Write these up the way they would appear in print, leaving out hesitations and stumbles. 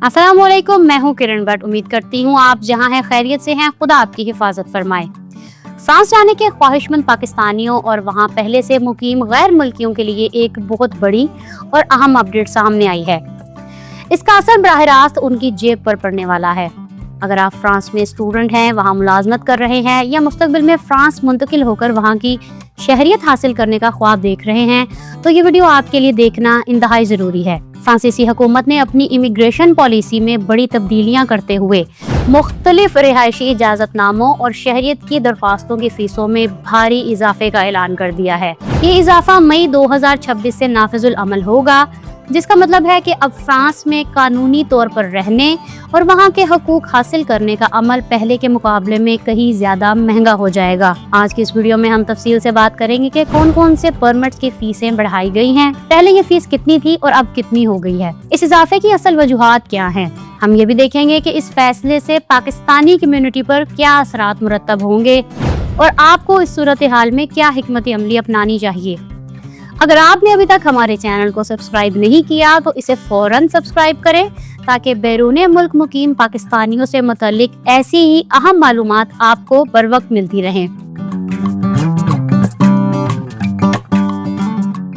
अस्सलामुअलैकुम, मैं हूँ किरण भट्ट। उम्मीद करती हूँ आप जहाँ हैं खैरियत से हैं। खुदा आपकी हिफाजत फरमाए। फ्रांस जाने के ख्वाहिशमंद पाकिस्तानियों और वहाँ पहले से मुकीम गैर मुल्कियों के लिए एक बहुत बड़ी और अहम अपडेट सामने आई है। इसका असर बराह रास्त उनकी जेब पर पड़ने वाला है। अगर आप फ्रांस में स्टूडेंट हैं, वहाँ मुलाजमत कर रहे हैं या मुस्तकबिल में फ्रांस मुंतकिल होकर वहाँ की शहरियत हासिल करने का ख्वाब देख रहे हैं, तो ये वीडियो आपके लिए देखना इंतहाई ज़रूरी है। फ्रांसीसी हुकूमत ने अपनी इमिग्रेशन पॉलिसी में बड़ी तब्दीलियां करते हुए मुख्तलिफ रिहायशी इजाज़तनामों और शहरियत की दरख्वास्तों की फीसों में भारी इजाफे का ऐलान कर दिया है। ये इजाफा मई 2026 से नाफिजुल अमल होगा, जिसका मतलब है कि अब फ्रांस में कानूनी तौर पर रहने और वहाँ के हकूक हासिल करने का अमल पहले के मुकाबले में कहीं ज्यादा महंगा हो जाएगा। आज की इस वीडियो में हम तफसील से बात करेंगे कि कौन कौन से परमिट्स की फीसें बढ़ाई गई हैं, पहले ये फीस कितनी थी और अब कितनी हो गई है, इस इजाफे की असल वजूहात क्या हैं। हम ये भी देखेंगे कि इस फैसले से पाकिस्तानी कम्युनिटी पर क्या असरात मुरतब होंगे और आपको इस सूरत हाल में क्या हिकमत अमली अपनानी चाहिए। अगर आपने अभी तक हमारे चैनल को सब्सक्राइब नहीं किया तो इसे फौरन सब्सक्राइब करें, ताकि बैरूने मुल्क मुकीम पाकिस्तानियों से मुतल्लिक ऐसी ही अहम मालूमात आपको बर वक्त मिलती रहें।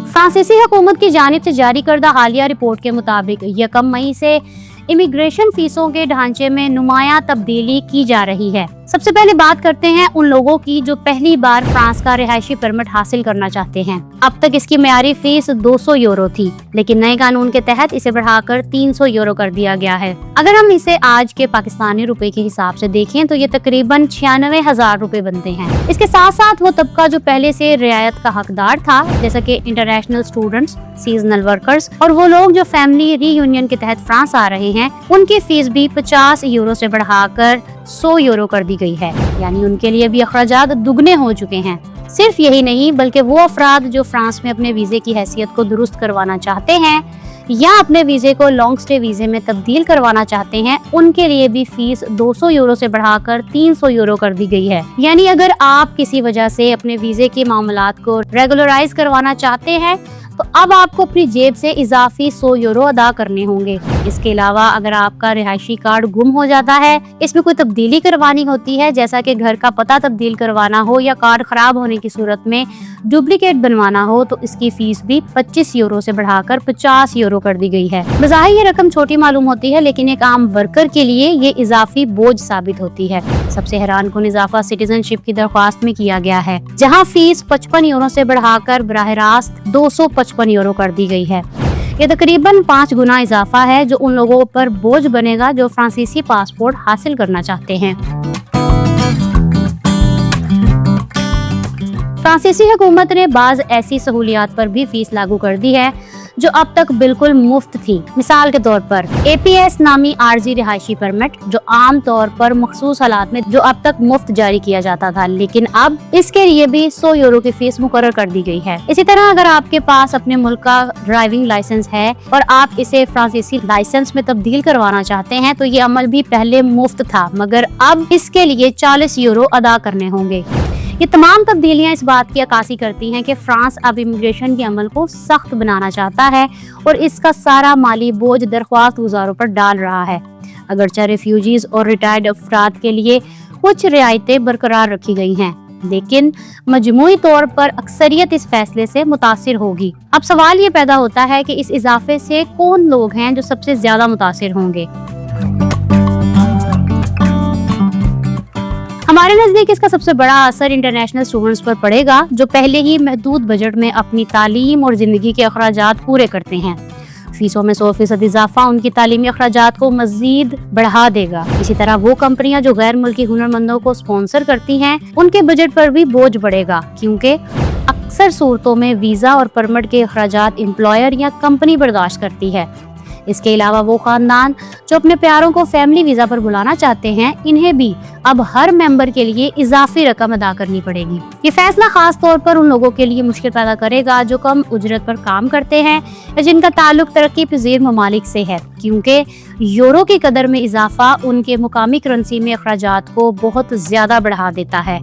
फ्रांसीसी हुकूमत की जानिब से जारी करदा हालिया रिपोर्ट के मुताबिक 1 मई से इमिग्रेशन फीसों के ढांचे में नुमायां तब्दीली की जा रही है। सबसे पहले बात करते हैं उन लोगों की जो पहली बार फ्रांस का रिहायशी परमिट हासिल करना चाहते हैं। अब तक इसकी मियारी फीस 200 यूरो थी, लेकिन नए कानून के तहत इसे बढ़ाकर 300 यूरो कर दिया गया है। अगर हम इसे आज के पाकिस्तानी रुपए के हिसाब से देखें तो ये तकरीबन 96,000 रुपए बनते हैं। इसके साथ साथ वो तबका जो पहले से रियायत का हकदार था, जैसा कि इंटरनेशनल स्टूडेंट्स, सीजनल वर्कर्स और वो लोग जो फैमिली रीयूनियन के तहत फ्रांस आ रहे हैं, उनकी फीस भी 50 यूरो से बढ़ाकर 100 यूरो कर दी गई है। यानी उनके लिए भी अखराजात दुगने हो चुके हैं। सिर्फ यही नहीं, बल्कि वो अफराद जो फ्रांस में अपने वीजे की हैसियत को दुरुस्त करवाना चाहते हैं या अपने वीजे को लॉन्ग स्टे वीजे में तब्दील करवाना चाहते हैं, उनके लिए भी फीस 200 यूरो से बढ़ाकर 300 यूरो कर दी गई है। यानी अगर आप किसी वजह से अपने वीजे के मामलात को रेगुलराइज करवाना चाहते हैं तो अब आपको अपनी जेब से इजाफी 100 यूरो अदा करने होंगे। इसके अलावा अगर आपका रिहायशी कार्ड गुम हो जाता है, इसमें कोई तब्दीली करवानी होती है, जैसा कि घर का पता तब्दील करवाना हो या कार्ड खराब होने की सूरत में डुप्लीकेट बनवाना हो, तो इसकी फीस भी 25 यूरो से बढ़ाकर 50 यूरो कर दी गई है। बज़ाहिर ये रकम छोटी मालूम होती है, लेकिन एक आम वर्कर के लिए ये इजाफी बोझ साबित होती है। सबसे हैरान कुन इजाफा सिटीजनशिप की दरख्वास्त में किया गया है, जहाँ फीस 55 यूरो से बढ़ाकर बराह रास्त 255 यूरो कर दी गई है। ये तकरीबन 5 गुना इजाफा है, जो उन लोगों पर बोझ बनेगा जो फ्रांसीसी पासपोर्ट हासिल करना चाहते हैं। फ्रांसीसी हुकूमत ने बाज़ ऐसी सहूलियात पर भी फीस लागू कर दी है जो अब तक बिल्कुल मुफ्त थी। मिसाल के तौर पर APS नामी आर्जी रिहायशी परमिट, जो आम तौर पर मखसूस हालात में जो अब तक मुफ्त जारी किया जाता था, लेकिन अब इसके लिए भी 100 यूरो की फीस मुकर्रर कर दी गई है। इसी तरह अगर आपके पास अपने मुल्क का ड्राइविंग लाइसेंस है और आप इसे फ्रांसीसी लाइसेंस में तब्दील करवाना चाहते हैं, तो ये अमल भी पहले मुफ्त था, मगर अब इसके लिए 40 यूरो अदा करने होंगे। ये तमाम तब्दीलियां इस बात की अक्कासी करती हैं कि फ्रांस अब इमिग्रेशन के अमल को सख्त बनाना चाहता है और इसका सारा माली बोझ दरख्वास्त गुजारों पर डाल रहा है। अगरचे रिफ्यूजीज और रिटायर्ड अफराद के लिए कुछ रियायतें बरकरार रखी गई हैं, लेकिन मजमूई तौर पर अक्सरियत इस फैसले से मुतासिर होगी। अब सवाल ये पैदा होता है कि इस इजाफे से कौन लोग हैं जो सबसे ज्यादा मुतासिर होंगे। हमारे नजदीक इसका सबसे बड़ा असर इंटरनेशनल स्टूडेंट्स पर पड़ेगा, जो पहले ही महदूद बजट में अपनी तालीम और जिंदगी के अखराजात पूरे करते हैं। फीसों में 100% इजाफा उनकी तालीमी अखराजात को मजीद बढ़ा देगा। इसी तरह वो कंपनियां जो गैर मुल्की हुनरमंदों को स्पॉन्सर करती हैं, उनके बजट पर भी बोझ बढ़ेगा, क्योंकि अक्सर सूरतों में वीजा और परमिट के अखराजात एम्प्लॉयर या कंपनी बर्दाश्त करती है। इसके अलावा वो खानदान जो अपने प्यारों को फैमिली वीजा पर बुलाना चाहते हैं, इन्हें भी अब हर मेंबर के लिए इजाफी रकम अदा करनी पड़ेगी। ये फैसला खास तौर पर उन लोगों के लिए मुश्किल पैदा करेगा जो कम उजरत पर काम करते हैं या जिनका ताल्लुक तरक्की पजीर ममालिक से है, क्योंकि यूरो की कदर में इजाफा उनके मुकामी करेंसी में अखराजात को बहुत ज्यादा बढ़ा देता है।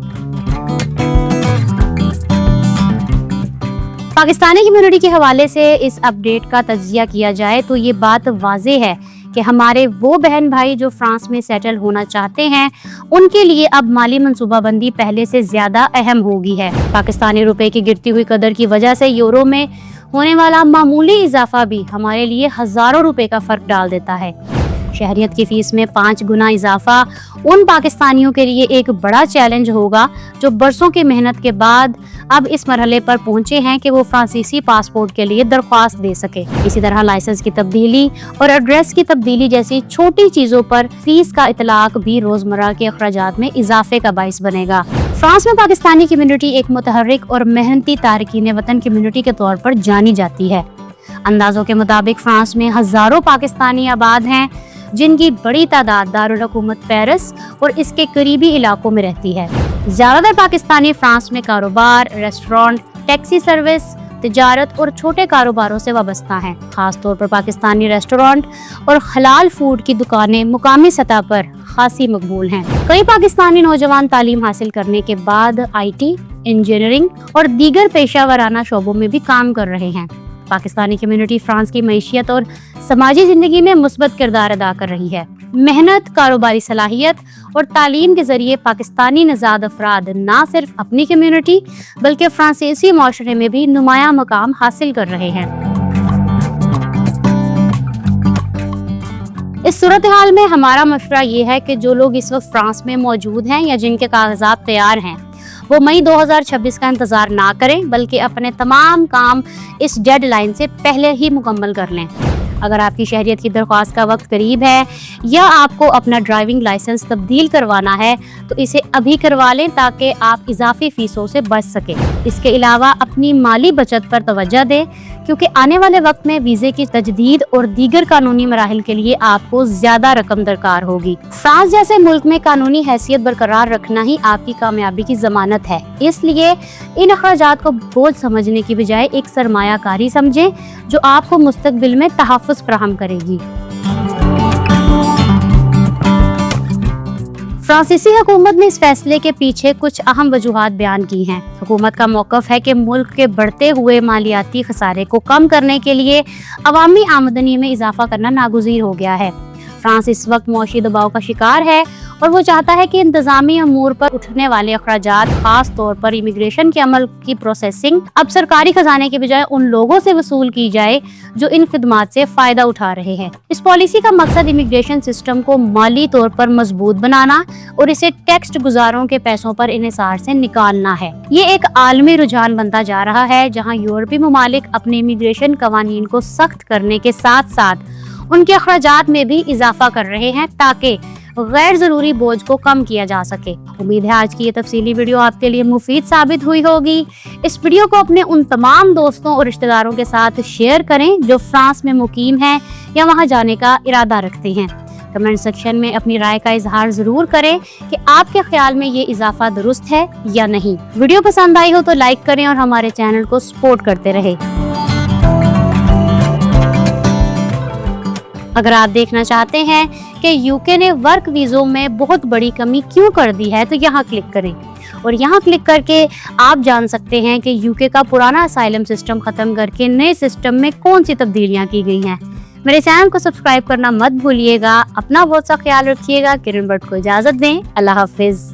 पाकिस्तानी कम्युनिटी के हवाले से इस अपडेट का तज्जिया किया जाए तो ये बात वाज़ेह है کہ ہمارے وہ بہن بھائی جو فرانس میں سیٹل ہونا چاہتے ہیں ان کے لیے اب مالی منصوبہ بندی پہلے سے زیادہ اہم ہوگی ہے۔ پاکستانی روپے کی گرتی ہوئی قدر کی وجہ سے یورو میں ہونے والا معمولی اضافہ بھی ہمارے لیے ہزاروں روپے کا فرق ڈال دیتا ہے۔ شہریت کی فیس میں 5 گنا اضافہ ان پاکستانیوں کے لیے ایک بڑا چیلنج ہوگا جو برسوں کی محنت کے بعد اب اس مرحلے پر پہنچے ہیں کہ وہ فرانسیسی پاسپورٹ کے لیے درخواست دے سکے۔ اسی طرح لائسنس کی تبدیلی اور ایڈریس کی تبدیلی جیسی چھوٹی چیزوں پر فیس کا اطلاق بھی روزمرہ کے اخراجات میں اضافے کا باعث بنے گا۔ فرانس میں پاکستانی کمیونٹی ایک متحرک اور محنتی تارکین وطن کمیونٹی کے طور پر جانی جاتی ہے۔ اندازوں کے مطابق فرانس میں ہزاروں پاکستانی آباد ہیں جن کی بڑی تعداد دارالحکومت پیرس اور اس کے قریبی علاقوں میں رہتی ہے۔ زیادہ تر پاکستانی فرانس میں کاروبار، ریسٹورانٹ، ٹیکسی سروس، تجارت اور چھوٹے کاروباروں سے وابستہ ہیں۔ خاص طور پر پاکستانی ریسٹورانٹ اور حلال فوڈ کی دکانیں مقامی سطح پر خاصی مقبول ہیں۔ کئی پاکستانی نوجوان تعلیم حاصل کرنے کے بعد آئی ٹی، انجینئرنگ اور دیگر پیشہ ورانہ شعبوں میں بھی کام کر رہے ہیں۔ پاکستانی کمیونٹی فرانس کی معیشت اور سماجی زندگی میں مثبت کردار ادا کر رہی ہے۔ محنت، کاروباری صلاحیت اور تعلیم کے ذریعے پاکستانی نژاد افراد نہ صرف اپنی کمیونٹی بلکہ فرانسیسی معاشرے میں بھی نمایاں مقام حاصل کر رہے ہیں۔ اس صورتحال میں ہمارا مشورہ یہ ہے کہ جو لوگ اس وقت فرانس میں موجود ہیں یا جن کے کاغذات تیار ہیں وہ مئی 2026 کا انتظار نہ کریں بلکہ اپنے تمام کام اس ڈیڈ لائن سے پہلے ہی مکمل کر لیں۔ اگر آپ کی شہریت کی درخواست کا وقت قریب ہے یا آپ کو اپنا ڈرائیونگ لائسنس تبدیل کروانا ہے تو اسے ابھی کروا لیں تاکہ آپ اضافی فیسوں سے بچ سکیں۔ اس کے علاوہ اپنی مالی بچت پر توجہ دیں کیونکہ آنے والے وقت میں ویزے کی تجدید اور دیگر قانونی مراحل کے لیے آپ کو زیادہ رقم درکار ہوگی۔ فرانس جیسے ملک میں قانونی حیثیت برقرار رکھنا ہی آپ کی کامیابی کی ضمانت ہے، اس لیے ان اخراجات کو بوجھ سمجھنے کی بجائے ایک سرمایہ کاری سمجھیں جو آپ کو مستقبل میں تحفظ فراہم کرے گی۔ فرانسیسی حکومت نے اس فیصلے کے پیچھے کچھ اہم وجوہات بیان کی ہیں۔ حکومت کا موقف ہے کہ ملک کے بڑھتے ہوئے مالیاتی خسارے کو کم کرنے کے لیے عوامی آمدنی میں اضافہ کرنا ناگزیر ہو گیا ہے۔ فرانس اس وقت معاشی دباؤ کا شکار ہے اور وہ چاہتا ہے کہ انتظامی امور پر اٹھنے والے اخراجات، خاص طور پر امیگریشن کے عمل کی پروسیسنگ، اب سرکاری خزانے کے بجائے ان لوگوں سے وصول کی جائے جو ان خدمات سے فائدہ اٹھا رہے ہیں۔ اس پالیسی کا مقصد امیگریشن سسٹم کو مالی طور پر مضبوط بنانا اور اسے ٹیکس گزاروں کے پیسوں پر انحصار سے نکالنا ہے۔ یہ ایک عالمی رجحان بنتا جا رہا ہے جہاں یورپی ممالک اپنے امیگریشن قوانین کو سخت کرنے کے ساتھ ساتھ ان کے اخراجات میں بھی اضافہ کر رہے ہیں تاکہ غیر ضروری بوجھ کو کم کیا جا سکے۔ امید ہے آج کی یہ تفصیلی ویڈیو آپ کے لیے مفید ثابت ہوئی ہوگی۔ اس ویڈیو کو اپنے ان تمام دوستوں اور رشتہ داروں کے ساتھ شیئر کریں جو فرانس میں مقیم ہیں یا وہاں جانے کا ارادہ رکھتے ہیں۔ کمنٹ سیکشن میں اپنی رائے کا اظہار ضرور کریں کہ آپ کے خیال میں یہ اضافہ درست ہے یا نہیں۔ ویڈیو پسند آئی ہو تو لائک کریں اور ہمارے چینل کو سپورٹ کرتے رہیں۔ اگر آپ دیکھنا چاہتے ہیں کہ یوکے نے ورک ویزوں میں بہت بڑی کمی کیوں کر دی ہے تو یہاں کلک کریں اور یہاں کلک کر کے آپ جان سکتے ہیں کہ یوکے کا پرانا اسائلم سسٹم ختم کر کے نئے سسٹم میں کون سی تبدیلیاں کی گئی ہیں۔ میرے چینل کو سبسکرائب کرنا مت بھولیے گا۔ اپنا بہت سا خیال رکھیے گا۔ کرن بٹ کو اجازت دیں۔ اللہ حافظ۔